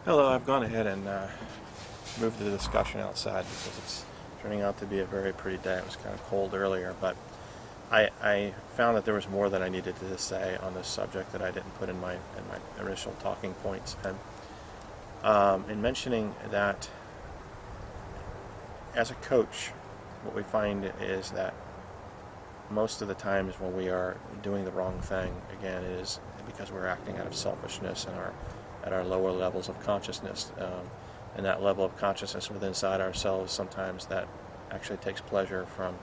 Hello, I've gone ahead and moved the discussion outside because it's turning out to be a very pretty day. It was kind of cold earlier, but I found that there was more that I needed to say on this subject that I didn't put in my initial talking points. And in mentioning that, as a coach, what we find is that most of the times when we are doing the wrong thing, again, it is because we're acting out of selfishness and at our lower levels of consciousness. And that level of consciousness within inside ourselves, sometimes that actually takes pleasure from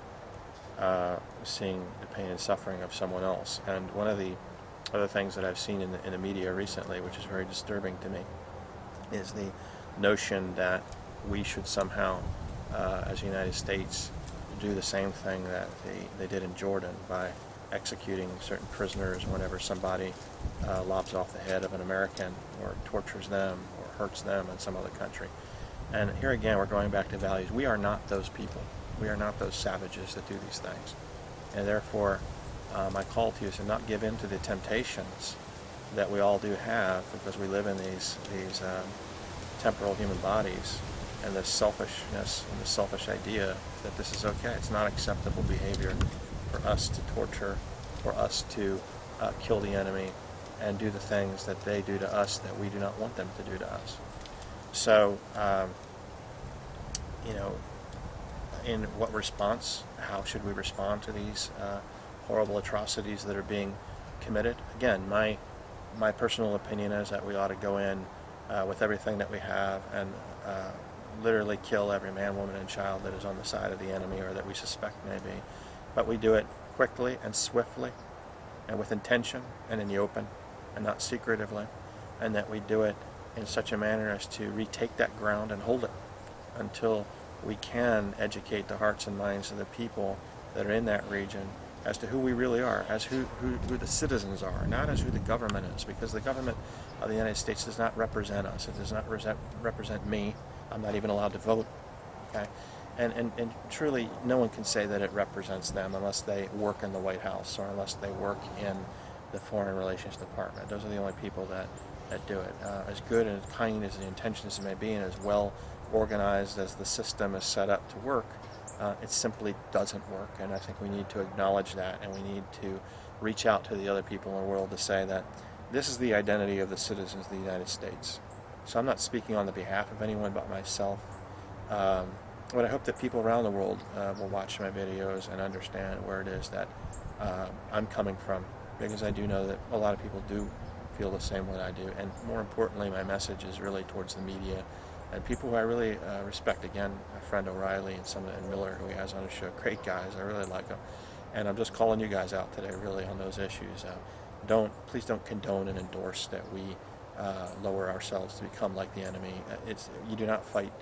seeing the pain and suffering of someone else. And one of the other things that I've seen in the media recently, which is very disturbing to me, is the notion that we should somehow, as the United States, do the same thing that they did in Jordan by executing certain prisoners whenever somebody lobs off the head of an American or tortures them or hurts them in some other country. And here again, we're going back to values. We are not those people. We are not those savages that do these things. And therefore, my call to you is to not give in to the temptations that we all do have, because we live in these temporal human bodies, and this selfishness and the selfish idea that this is okay. It's not acceptable behavior for us to torture, for us to kill the enemy and do the things that they do to us that we do not want them to do to us. So, in what response, how should we respond to these horrible atrocities that are being committed? Again, my personal opinion is that we ought to go in with everything that we have and literally kill every man, woman, and child that is on the side of the enemy or that we suspect may be. But we do it quickly and swiftly and with intention and in the open and not secretively, and that we do it in such a manner as to retake that ground and hold it until we can educate the hearts and minds of the people that are in that region as to who we really are, as who the citizens are, not as who the government is, because the government of the United States does not represent us. It does not represent me. I'm not even allowed to vote. Okay? And truly, no one can say that it represents them unless they work in the White House or unless they work in the Foreign Relations Department. Those are the only people that do it. As good and kind as the intentions may be, and as well organized as the system is set up to work, it simply doesn't work. And I think we need to acknowledge that, and we need to reach out to the other people in the world to say that this is the identity of the citizens of the United States. So I'm not speaking on the behalf of anyone but myself. But I hope that people around the world will watch my videos and understand where it is that I'm coming from, because I do know that a lot of people do feel the same way I do. And more importantly, my message is really towards the media and people who I really respect. Again, my friend O'Reilly and Miller, who he has on his show, great guys. I really like them. And I'm just calling you guys out today really on those issues. Please don't condone and endorse that we lower ourselves to become like the enemy. You do not fight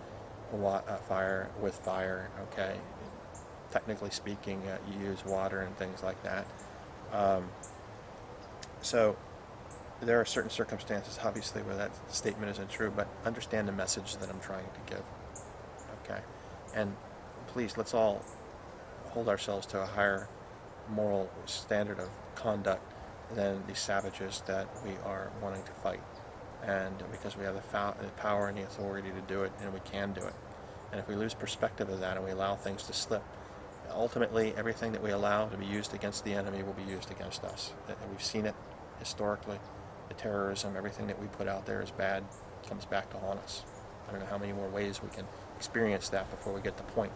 fire with fire, okay? Technically speaking, you use water and things like that. So there are certain circumstances, obviously, where that statement isn't true, but understand the message that I'm trying to give, okay? And please, let's all hold ourselves to a higher moral standard of conduct than the savages that we are wanting to fight. And because we have the power and the authority to do it, and we can do it. And if we lose perspective of that and we allow things to slip, ultimately everything that we allow to be used against the enemy will be used against us. And we've seen it historically. The terrorism, everything that we put out there is bad, comes back to haunt us. I don't know how many more ways we can experience that before we get the point.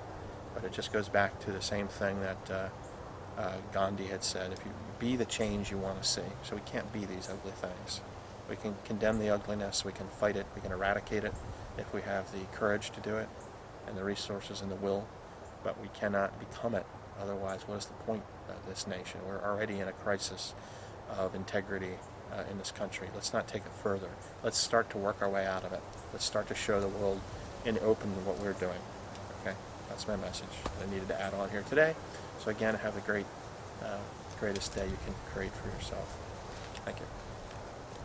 But it just goes back to the same thing that Gandhi had said: if you be the change you want to see. So we can't be these ugly things. We can condemn the ugliness, we can fight it, we can eradicate it if we have the courage to do it and the resources and the will, but we cannot become it. Otherwise, what is the point of this nation? We're already in a crisis of integrity in this country. Let's not take it further. Let's start to work our way out of it. Let's start to show the world in open what we're doing. Okay? That's my message that I needed to add on here today. So again, have the greatest day you can create for yourself. Thank you.